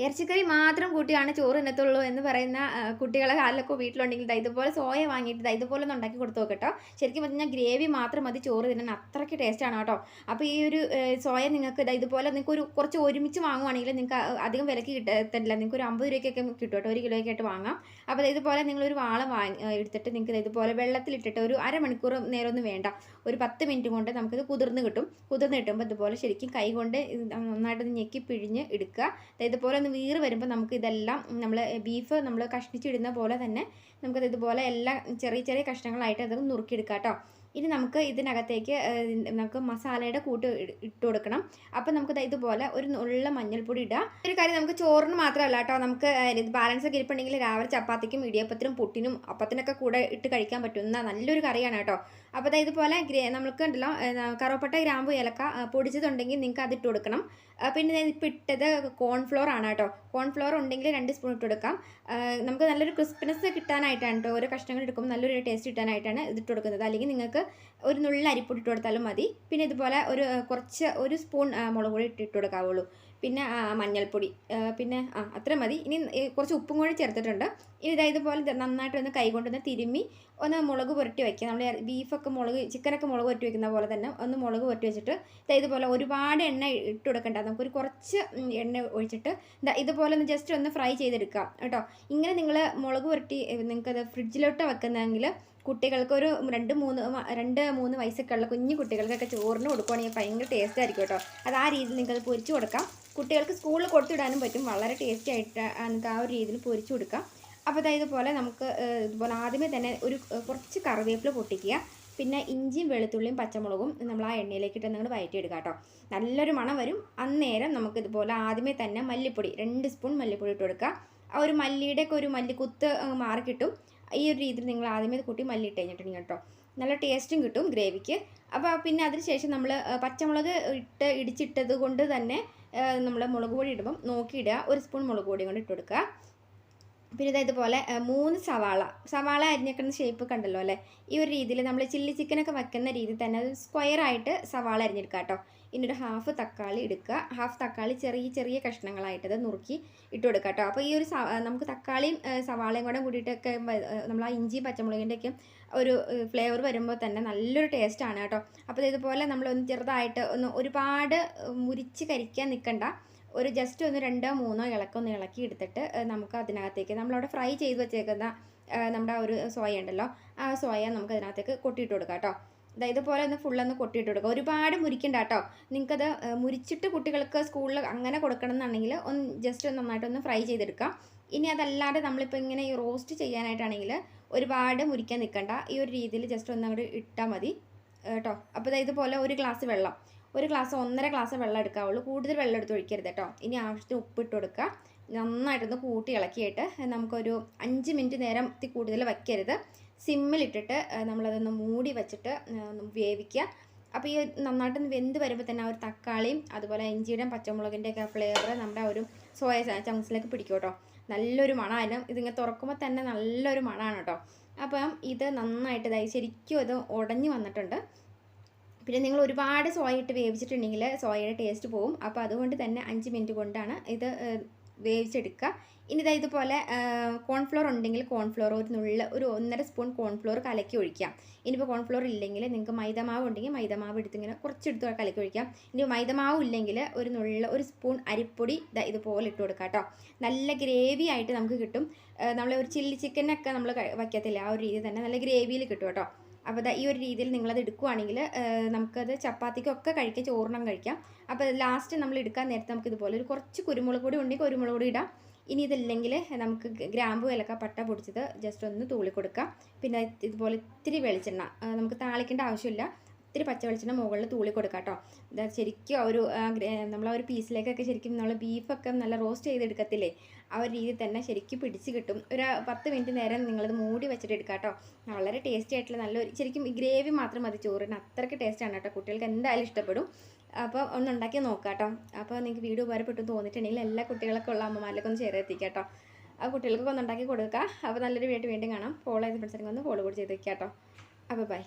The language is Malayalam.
ഇറച്ചിക്കറി മാത്രം കൂട്ടിയാണ് ചോറ് തിന്നത്തുള്ളൂ എന്ന് പറയുന്ന കുട്ടികളെ കാലിലൊക്കെ വീട്ടിലുണ്ടെങ്കിൽ ഇതുപോലെ സോയ വാങ്ങിയിട്ട് ഇതുപോലെ ഒന്ന് ഉണ്ടാക്കി കൊടുത്തു നോക്കട്ടോ. ശരിക്കും പറഞ്ഞാൽ ഗ്രേവി മാത്രം മതി ചോറ് തിന്നാൻ, അത്രയ്ക്ക് ടേസ്റ്റാണ് കേട്ടോ. അപ്പോൾ ഈ ഒരു സോയ നിങ്ങൾക്ക് ഇതുപോലെ നിങ്ങൾക്ക് കുറച്ച് ഒരുമിച്ച് വാങ്ങുവാണെങ്കിൽ നിങ്ങൾക്ക് അധികം വിലക്ക് കിട്ടത്തില്ല. നിങ്ങൾക്ക് ഒരു 50 രൂപയ്ക്കൊക്കെ കിട്ടും കേട്ടോ, 1 കിലോയ്ക്ക് ആയിട്ട് വാങ്ങാം. അപ്പോൾ ഇതുപോലെ നിങ്ങളൊരു വാള എടുത്തിട്ട് നിങ്ങൾക്ക് ഇതുപോലെ വെള്ളത്തിലിട്ടിട്ട് ഒരു അരമണിക്കൂർ നേരമൊന്നും വേണ്ട, ഒരു 10 മിനിറ്റ് കൊണ്ട് നമുക്കിത് കുതിർന്ന് കിട്ടുമ്പോൾ ഇതുപോലെ ശരിക്കും കൈ കൊണ്ട് നന്നായിട്ട് ഞെക്കി പിഴിഞ്ഞ് എടുക്കുക. ഇതുപോലെ ഒന്ന് വീറ് വരുമ്പോൾ നമുക്ക് ഇതെല്ലാം നമ്മൾ ബീഫ് നമ്മൾ കഷ്ണിച്ചിടുന്ന പോലെ തന്നെ നമുക്കത് ഇതുപോലെ എല്ലാം ചെറിയ ചെറിയ കഷ്ണങ്ങളായിട്ട് അത് നുറുക്കിയെടുക്കാം കേട്ടോ. ഇനി നമുക്ക് ഇതിനകത്തേക്ക് നമുക്ക് മസാലയുടെ കൂട്ട് ഇട്ട് കൊടുക്കണം. അപ്പം നമുക്ക് ഇതുപോലെ ഒരു നുള്ള മഞ്ഞൾപ്പൊടി ഇടുക. ഒരു കാര്യം, നമുക്ക് ചോറിന് മാത്രമല്ല കേട്ടോ, നമുക്ക് ബാലൻസ് ഒക്കെ ഇരിപ്പുണ്ടെങ്കിൽ രാവിലെ ചപ്പാത്തിക്കും ഇടിയപ്പത്തിനും പുട്ടിനും അപ്പത്തിനൊക്കെ കൂടെ ഇട്ട് കഴിക്കാൻ പറ്റുന്ന നല്ലൊരു കറിയാണ് കേട്ടോ. അപ്പോൾ ഇതുപോലെ നമുക്ക് ഉണ്ടല്ലോ കറുവപ്പട്ട, ഗ്രാമ്പു, ഏലക്ക പൊടിച്ചതുണ്ടെങ്കിൽ നിങ്ങൾക്ക് അതിട്ട് കൊടുക്കണം. പിന്നെ ഇപ്പോൾ ഇട്ടത് കോൺഫ്ലോർ ആണ് കേട്ടോ. കോൺഫ്ലോർ ഉണ്ടെങ്കിൽ 2 സ്പൂൺ ഇട്ട് കൊടുക്കാം. നമുക്ക് നല്ലൊരു ക്രിസ്പിനെസ് കിട്ടാനായിട്ടാണ് കേട്ടോ, ഓരോ കഷ്ണങ്ങൾ എടുക്കുമ്പോൾ നല്ലൊരു ടേസ്റ്റ് കിട്ടാനായിട്ടാണ് ഇതിട്ട് കൊടുക്കുന്നത്. അല്ലെങ്കിൽ നിങ്ങൾക്ക് ഒരു നുള്ള അരിപ്പൊടി ഇട്ട് കൊടുത്താലും മതി. പിന്നെ ഇതുപോലെ ഒരു സ്പൂൺ മുളക് പൊടി ഇട്ട് കൊടുക്കാവുള്ളൂ. പിന്നെ മഞ്ഞൾപ്പൊടി, പിന്നെ അത്ര മതി. ഇനി കുറച്ച് ഉപ്പും കൂടി ചേർത്തിട്ടുണ്ട്. ഇനി ഇതുപോലെ നന്നായിട്ടൊന്ന് കൈ കൊണ്ടൊന്ന് തിരുമ്മി ഒന്ന് മുളക് പുരട്ടി വയ്ക്കുക. നമ്മൾ ബീഫൊക്കെ ചിക്കനൊക്കെ മുളക് പുരട്ടി വയ്ക്കുന്ന പോലെ തന്നെ ഒന്ന് മുളക് പുരട്ടി വെച്ചിട്ട് ഇതുപോലെ ഒരുപാട് എണ്ണ ഇട്ട് കൊടുക്കണ്ട, നമുക്കൊരു കുറച്ച് എണ്ണ ഒഴിച്ചിട്ട് ഇതുപോലെ ഒന്ന് ജസ്റ്റ് ഒന്ന് ഫ്രൈ ചെയ്തെടുക്കാം കേട്ടോ. ഇങ്ങനെ നിങ്ങൾ മുളക് പുരട്ടി നിങ്ങൾക്കത് ഫ്രിഡ്ജിലോട്ട് വെക്കുന്നതെങ്കിൽ കുട്ടികൾക്ക് ഒരു 2-3 വയസ്സൊക്കെ ഉള്ള കുഞ്ഞു കുട്ടികൾക്കൊക്കെ ചോറിന് കൊടുക്കുകയാണെങ്കിൽ ഭയങ്കര ടേസ്റ്റ് ആയിരിക്കും കേട്ടോ. അത് ആ രീതിയിൽ നിങ്ങൾക്കത് പൊരിച്ച് കൊടുക്കാം. കുട്ടികൾക്ക് സ്കൂളിൽ കൊടുത്തിടാനും പറ്റും, വളരെ ടേസ്റ്റി ആയിട്ട് നമുക്ക് ആ ഒരു രീതിയിൽ പൊരിച്ച് കൊടുക്കാം. അപ്പോൾ ഇതുപോലെ നമുക്ക് ഇതുപോലെ ആദ്യമേ തന്നെ കുറച്ച് കറിവേപ്പില പൊട്ടിക്കുക. പിന്നെ ഇഞ്ചിയും വെളുത്തുള്ളിയും പച്ചമുളകും നമ്മൾ ആ എണ്ണയിലേക്ക് ഇട്ട് നിങ്ങൾ വഴറ്റിയെടുക്കുക കേട്ടോ. നല്ലൊരു മണം വരും. അന്നേരം നമുക്ക് ഇതുപോലെ ആദ്യമേ തന്നെ മല്ലിപ്പൊടി 2 സ്പൂൺ മല്ലിപ്പൊടി ഇട്ട് കൊടുക്കുക. ആ ഒരു മല്ലിയുടെയൊക്കെ ഒരു മല്ലിക്കുത്ത് മാറി കിട്ടും. ഈ ഒരു രീതിയിൽ നിങ്ങൾ ആദ്യമേ കൂട്ടി മല്ലി ഇട്ട് കഴിഞ്ഞിട്ടുണ്ടെങ്കിൽ കേട്ടോ നല്ല ടേസ്റ്റും കിട്ടും ഗ്രേവിക്ക്. അപ്പോൾ പിന്നെ അതിനുശേഷം നമ്മൾ പച്ചമുളക് ഇടിച്ചിട്ടത് കൊണ്ട് തന്നെ നമ്മൾ മുളക് പൊടി ഇടുമ്പം നോക്കിയിടുക. 1 സ്പൂൺ മുളക് പൊടി കൊണ്ട് ഇട്ട് കൊടുക്കുക. പിന്നെ ഇതുപോലെ 3 സവാള അരിഞ്ഞേക്കുന്ന ഷേപ്പ് കണ്ടല്ലോ അല്ലേ. ഈ ഒരു രീതിയിൽ നമ്മൾ ചില്ലി ചിക്കനൊക്കെ വയ്ക്കുന്ന രീതിയിൽ തന്നെ അത് സ്ക്വയറായിട്ട് സവാള അരിഞ്ഞെടുക്കുക കേട്ടോ. ഇനി ഒരു ഹാഫ് തക്കാളി എടുക്കുക. ഹാഫ് തക്കാളി ചെറിയ ചെറിയ കഷ്ണങ്ങളായിട്ടത് നുറുക്കി ഇട്ട് കൊടുക്കുക കേട്ടോ. അപ്പോൾ ഈ ഒരു നമുക്ക് തക്കാളിയും സവാളയും കൂടെ കൂടിയിട്ടൊക്കെ നമ്മൾ ആ ഇഞ്ചിയും പച്ചമുളകിൻ്റെയൊക്കെ ഒരു ഫ്ലേവർ വരുമ്പോൾ തന്നെ നല്ലൊരു ടേസ്റ്റാണ് കേട്ടോ. അപ്പോൾ ഇതുപോലെ നമ്മളൊന്ന് ചെറുതായിട്ട് ഒരുപാട് മുരിച്ച് കരിക്കാൻ നിൽക്കണ്ട, ജസ്റ്റ് ഒന്ന് 2-3 ഇളക്കൊന്ന് ഇളക്കി എടുത്തിട്ട് നമുക്ക് അതിനകത്തേക്ക് നമ്മളവിടെ ഫ്രൈ ചെയ്ത് വെച്ചേക്കുന്ന നമ്മുടെ ഒരു സോയ ഉണ്ടല്ലോ, ആ സോയ നമുക്ക് അതിനകത്തേക്ക് കൊട്ടിയിട്ട് കൊടുക്കാം കേട്ടോ. ഇതുപോലെ ഒന്ന് ഫുള്ളൊന്ന് കൊട്ടിയിട്ട് കൊടുക്കുക. ഒരുപാട് മുരിക്കണ്ട കേട്ടോ. നിങ്ങൾക്കത് മുരിച്ചിട്ട് കുട്ടികൾക്ക് സ്കൂളിൽ അങ്ങനെ കൊടുക്കണം എന്നുണ്ടെങ്കിൽ ജസ്റ്റ് നന്നായിട്ടൊന്ന് ഫ്രൈ ചെയ്തെടുക്കാം. ഇനി അതല്ലാതെ നമ്മളിപ്പോൾ ഇങ്ങനെ ഈ റോസ്റ്റ് ചെയ്യാനായിട്ടാണെങ്കിൽ ഒരുപാട് മുരിക്കാൻ നിൽക്കണ്ട, ഈ ഒരു രീതിയിൽ ജസ്റ്റ് ഒന്ന് അങ്ങോട്ട് ഇട്ടാൽ മതി കേട്ടോ. അപ്പോൾ ഇതുപോലെ 1 ഗ്ലാസ് വെള്ളം, 1-1.5 ഗ്ലാസ് വെള്ളം എടുക്കാവുള്ളൂ, കൂടുതൽ വെള്ളം എടുത്ത് ഒഴിക്കരുത് കേട്ടോ. ഇനി ആവശ്യത്തിന് ഉപ്പിട്ട് കൊടുക്കുക. നന്നായിട്ടൊന്ന് കൂട്ടി ഇളക്കിയിട്ട് നമുക്കൊരു 5 മിനിറ്റ് നേരം കൂടുതൽ വയ്ക്കരുത്. സിമ്മിലിട്ടിട്ട് നമ്മളതൊന്ന് മൂടി വെച്ചിട്ട് വേവിക്കുക. അപ്പോൾ ഈ നന്നായിട്ടൊന്ന് വെന്ത് വരുമ്പോൾ തന്നെ ആ ഒരു തക്കാളിയും അതുപോലെ ഇഞ്ചിയുടെയും പച്ചമുളകിൻ്റെയൊക്കെ ഫ്ലേവർ നമ്മുടെ ആ ഒരു സോയ ചങ്ക്സിലേക്ക് പിടിക്കും കേട്ടോ. നല്ലൊരു മണമായിരുന്നു. ഇതിങ്ങനെ തുറക്കുമ്പോൾ തന്നെ നല്ലൊരു മണമാണ് കേട്ടോ. അപ്പം ഇത് നന്നായിട്ട് ശരിക്കും ഇത് ഉടഞ്ഞു വന്നിട്ടുണ്ട്. പിന്നെ നിങ്ങൾ ഒരുപാട് സോയ ഇട്ട് വേവിച്ചിട്ടുണ്ടെങ്കിൽ സോയയുടെ ടേസ്റ്റ് പോവും. അപ്പോൾ അതുകൊണ്ട് തന്നെ 5 മിനിറ്റ് കൊണ്ടാണ് ഇത് വേവിച്ചെടുക്കുക. ഇനി ഇതുപോലെ കോൺഫ്ലോർ ഉണ്ടെങ്കിൽ കോൺഫ്ലോർ ഒരു 1.5 സ്പൂൺ കോൺഫ്ലോർ കലക്കി ഒഴിക്കാം. ഇനിയിപ്പോൾ കോൺഫ്ലോർ ഇല്ലെങ്കിൽ നിങ്ങൾക്ക് മൈദമാവ് ഉണ്ടെങ്കിൽ മൈദമാവ് എടുത്തിങ്ങനെ കുറച്ചെടുത്ത് കലക്കി ഒഴിക്കാം. ഇനി മൈദമാവ് ഇല്ലെങ്കിൽ ഒരു സ്പൂൺ അരിപ്പൊടി ഇതുപോലെ ഇട്ട് കൊടുക്കാം കേട്ടോ. നല്ല ഗ്രേവി ആയിട്ട് നമുക്ക് കിട്ടും. നമ്മൾ ഒരു ചില്ലി ചിക്കനൊക്കെ നമ്മൾ വയ്ക്കത്തില്ല, ആ ഒരു രീതി തന്നെ നല്ല ഗ്രേവിയിൽ കിട്ടും കേട്ടോ. അപ്പോൾ ഈ ഒരു രീതിയിൽ നിങ്ങളത് എടുക്കുകയാണെങ്കിൽ നമുക്കത് ചപ്പാത്തിക്കൊക്കെ കഴിക്കാം, ചോറിനും കഴിക്കാം. അപ്പോൾ ലാസ്റ്റ് നമ്മൾ എടുക്കാൻ നേരത്തെ നമുക്ക് ഇതുപോലെ കുറച്ച് കുരുമുളക് പൊടി ഉണ്ടെങ്കിൽ കുരുമുളക് പൊടി ഇടാം. ഇനി ഇതില്ലെങ്കിൽ നമുക്ക് ഗ്രാമ്പു, ഏലക്ക, പട്ട പൊടിച്ചത് ജസ്റ്റ് ഒന്ന് തൂളി കൊടുക്കാം. പിന്നെ ഇതുപോലെ ഇത്തിരി വെളിച്ചെണ്ണ, നമുക്ക് താളിക്കേണ്ട ആവശ്യമില്ല, ഇത്തിരി പച്ച വെളിച്ചെണ്ണ മുകളിൽ തൂളി കൊടുക്കാം കേട്ടോ. ശരിക്കും നമ്മളാ ഒരു പീസിലേക്കൊക്കെ ശരിക്കും നമ്മൾ ബീഫൊക്കെ നല്ല റോസ്റ്റ് ചെയ്തെടുക്കത്തില്ലേ, ആ ഒരു രീതിയിൽ തന്നെ ശരിക്കും പിടിച്ച് കിട്ടും. ഒരു 10 മിനിറ്റ് നേരം നിങ്ങളത് മൂടി വെച്ചിട്ട് എടുക്കാം കേട്ടോ. വളരെ ടേസ്റ്റി ആയിട്ടുള്ള നല്ലൊരു ശരിക്കും ഈ ഗ്രേവി മാത്രം മതി ചോറിന്, അത്രയ്ക്ക് ടേസ്റ്റാണ് കേട്ടോ. കുട്ടികൾക്ക് എന്തായാലും ഇഷ്ടപ്പെടും. അപ്പോൾ ഒന്നുണ്ടാക്കി നോക്കാം കേട്ടോ. അപ്പോൾ നിങ്ങൾക്ക് വീഡിയോ ഉപകാരപ്പെട്ടു തോന്നിയിട്ടുണ്ടെങ്കിൽ എല്ലാ കുട്ടികളൊക്കെ ഉള്ള അമ്മമാരിലൊക്കെ ഒന്ന് ഷെയർ എത്തിക്കാം കേട്ടോ. ആ കുട്ടികൾക്കൊക്കെ ഒന്ന് ഉണ്ടാക്കി കൊടുക്കുക. അപ്പോൾ നല്ലൊരു വീഡിയോ വീണ്ടും കാണാം. ഫോളോ ചെയ്ത് പഠിച്ചിട്ടുണ്ടെങ്കിൽ ഒന്ന് ഫോളോ കൂടി ചെയ്ത് വയ്ക്കാം കേട്ടോ. അപ്പോൾ ബൈ.